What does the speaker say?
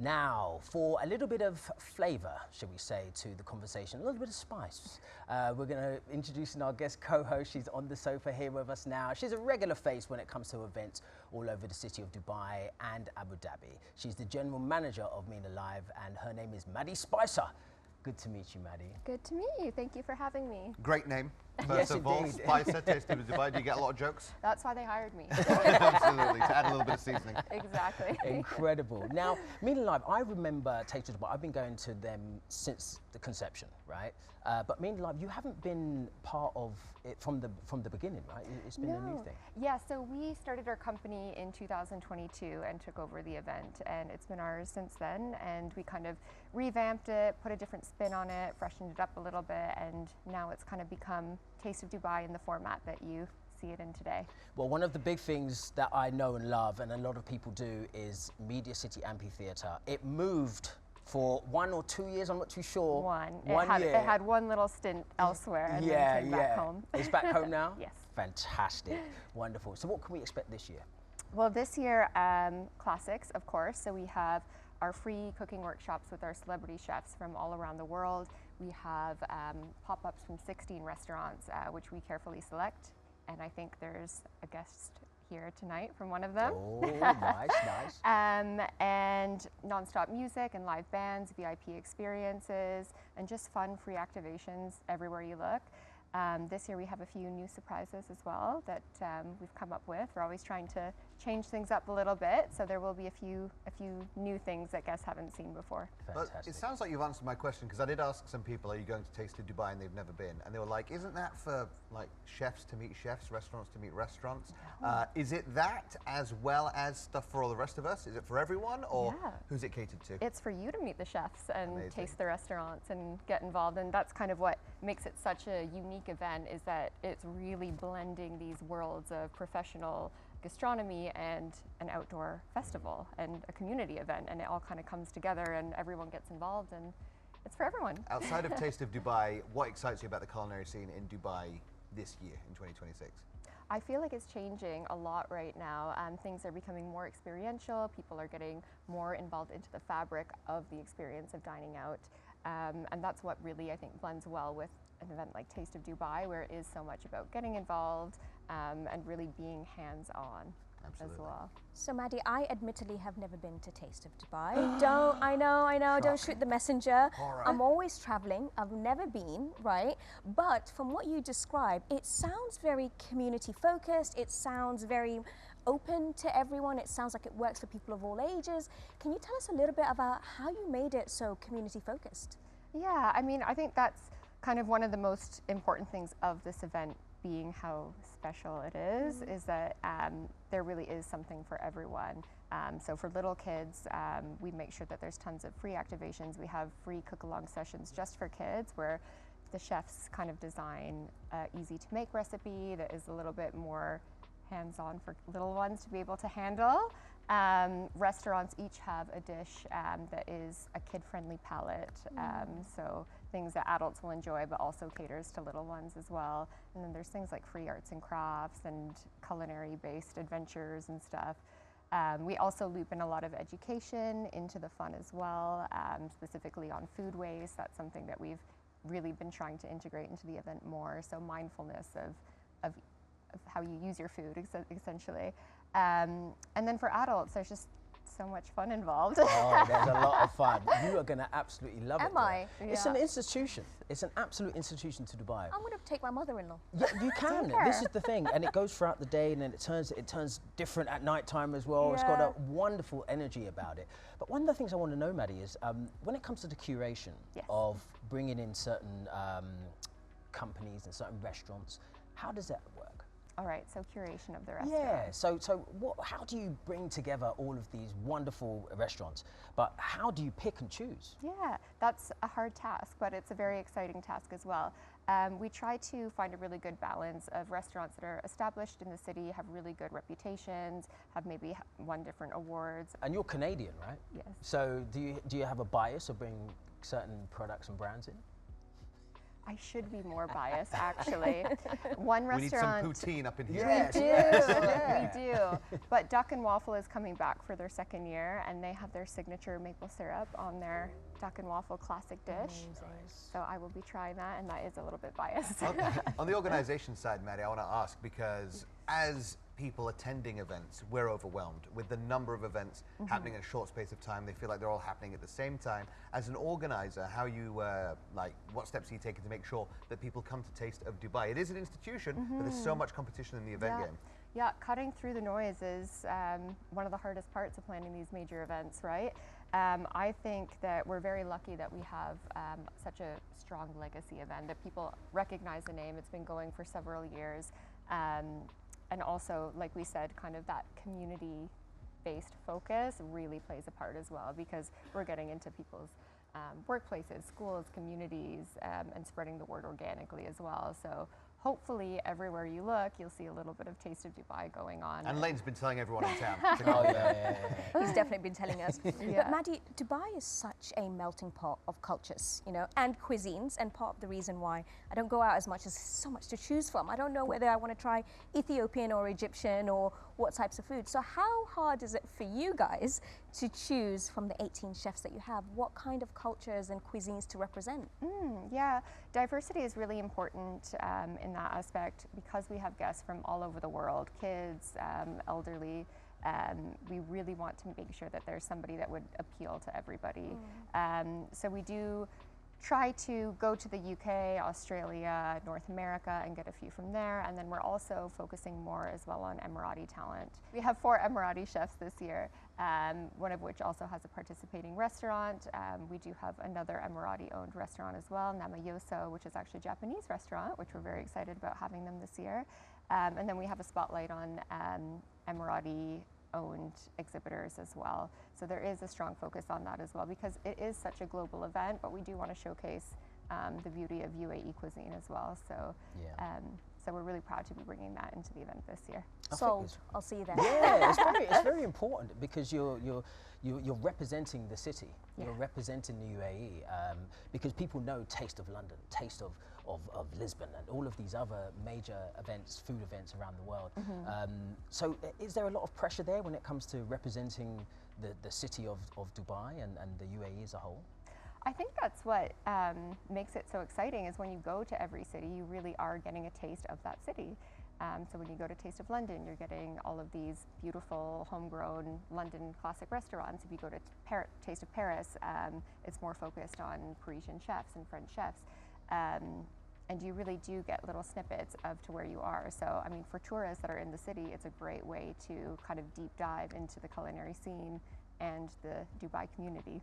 Now, for a little bit of flavour, shall we say, to the conversation, a little bit of spice, we're going to introduce our guest co-host. She's on the sofa here with us now. She's a regular face when it comes to events all over the city of Dubai and Abu Dhabi. She's the general manager of MENA Live, and her name is Maddy Spicer. Good to meet you, Maddy. Good to meet you. Thank you for having me. Great name. Yes, First of all, indeed. Spicer, tasted in Dubai. Do you get a lot of jokes? That's why they hired me. Absolutely, to add a little bit of seasoning. Exactly. Incredible. Now, MENA Live, I remember Taste of Dubai. I've been going to them since the conception, right? But MENA Live, you haven't been part of it from the beginning, right? It's been a new thing. Yeah, so we started our company in 2022 and took over the event, and it's been ours since then. And we kind of revamped it, put a different spin on it, freshened it up a little bit, and now it's kind of become Taste of Dubai in the format that you see it in today. Well, one of the big things that I know and love, and a lot of people do, is Media City Amphitheatre. It moved for 1 or 2 years, I'm not too sure. One year. It had one little stint elsewhere and then came back home. It's back home now? Yes. Fantastic. Wonderful. So what can we expect this year? Well, this year, classics, of course. So we have our free cooking workshops with our celebrity chefs from all around the world. We have pop-ups from 16 restaurants, which we carefully select. And I think there's a guest here tonight from one of them. Oh, nice, nice. And non-stop music and live bands, VIP experiences, and just fun free activations everywhere you look. This year we have a few new surprises as well that we've come up with. We're always trying to change things up a little bit, so there will be a few new things that guests haven't seen before. Fantastic. But it sounds like you've answered my question, because I did ask some people, are you going to Taste of Dubai, and they've never been, and they were like, isn't that for like chefs to meet chefs, restaurants to meet restaurants? Yeah. Is it that as well as stuff for all the rest of us? Is it for everyone, or Yeah. who's it catered to? It's for you to meet the chefs and Amazing. taste the restaurants and get involved, and that's kind of what makes it such a unique event, is that it's really blending these worlds of professional gastronomy and an outdoor festival and a community event, and it all kind of comes together and everyone gets involved, and it's for everyone. Outside of Taste of Dubai, what excites you about the culinary scene in Dubai this year, in 2026? I feel like it's changing a lot right now. Things are becoming more experiential. People are getting more involved into the fabric of the experience of dining out. And that's what really, I think, blends well with an event like Taste of Dubai, where it is so much about getting involved and really being hands-on as well. So Maddy, I admittedly have never been to Taste of Dubai. I know, don't shoot the messenger. Right. I'm always traveling, I've never been, right? But from what you describe, it sounds very community focused, it sounds very open to everyone, it sounds like it works for people of all ages. Can you tell us a little bit about how you made it so community focused? Yeah, I mean, I think that's kind of one of the most important things of this event being how special it is that there really is something for everyone. So for little kids, we make sure that there's tons of free activations. We have free cook-along sessions just for kids, where the chefs kind of design an easy-to-make recipe that is a little bit more hands-on for little ones to be able to handle. Restaurants each have a dish that is a kid-friendly palette, so things that adults will enjoy but also caters to little ones as well. And then there's things like free arts and crafts and culinary-based adventures and stuff. We also loop in a lot of education into the fun as well, specifically on food waste. That's something that we've really been trying to integrate into the event more, so mindfulness of how you use your food, essentially. And then for adults, there's just so much fun involved. Oh, there's a lot of fun. You are going to absolutely love it. Am I? It's an institution. It's an absolute institution to Dubai. I'm going to take my mother-in-law. Yeah, you can. her. This is the thing, and it goes throughout the day, and then it turns different at night time as well. It's got a wonderful energy about it. But one of the things I want to know, Maddy, is when it comes to the curation of bringing in certain companies and certain restaurants, how does that work? All right, so curation of the restaurant. Yeah, so how do you bring together all of these wonderful restaurants, but how do you pick and choose? Yeah, that's a hard task, but it's a very exciting task as well. We try to find a really good balance of restaurants that are established in the city, have really good reputations, have maybe won different awards. And you're Canadian, right? Yes. So do you have a bias of bringing certain products and brands in? I should be more biased, actually. One We need some restaurant. poutine up in here. Yes. We do, yes. we do. But Duck and Waffle is coming back for their second year, and they have their signature maple syrup on their Duck and Waffle classic dish. So I will be trying that, and that is a little bit biased. On the organization side, Maddy, I want to ask, because as people attending events, we're overwhelmed with the number of events happening in a short space of time. They feel like they're all happening at the same time. As an organizer, how you what steps are you taking to make sure that people come to Taste of Dubai? It is an institution, but there's so much competition in the event game. Yeah, cutting through the noise is one of the hardest parts of planning these major events, right? I think that we're very lucky that we have such a strong legacy event, that people recognize the name. It's been going for several years. And also, like we said, kind of that community-based focus really plays a part as well, because we're getting into people's workplaces, schools, communities, and spreading the word organically as well. So hopefully everywhere you look, you'll see a little bit of Taste of Dubai going on. And Lane's been telling everyone in town. Oh, yeah. He's definitely been telling us. Yeah. But Maddy, Dubai is such a melting pot of cultures, you know, and cuisines, and part of the reason why I don't go out as much is so much to choose from. I don't know whether I want to try Ethiopian or Egyptian or what types of food. So how hard is it for you guys to choose from the 18 chefs that you have, what kind of cultures and cuisines to represent? Yeah, diversity is really important in that aspect, because we have guests from all over the world, kids, elderly. We really want to make sure that there's somebody that would appeal to everybody. So we do try to go to the UK, Australia, North America, and get a few from there. And then we're also focusing more as well on Emirati talent. We have 4 Emirati chefs this year, one of which also has a participating restaurant. We do have another Emirati-owned restaurant as well, Namayoso, which is actually a Japanese restaurant, which we're very excited about having them this year. And then we have a spotlight on Emirati-owned exhibitors as well. So there is a strong focus on that as well, because it is such a global event, but we do want to showcase the beauty of UAE cuisine as well. So, so we're really proud to be bringing that into the event this year. Sold. I'll see you there. Yeah, it's very important, because you're representing the city. Yeah. You're representing the UAE, because people know Taste of London, Taste of Lisbon, and all of these other major events, food events around the world. So is there a lot of pressure there when it comes to representing the city of Dubai and the UAE as a whole? I think that's what makes it so exciting, is when you go to every city, you really are getting a taste of that city. So when you go to Taste of London, you're getting all of these beautiful homegrown London classic restaurants. If you go to Taste of Paris, it's more focused on Parisian chefs and French chefs. And you really do get little snippets of to where you are. So, I mean, for tourists that are in the city, it's a great way to kind of deep dive into the culinary scene and the Dubai community.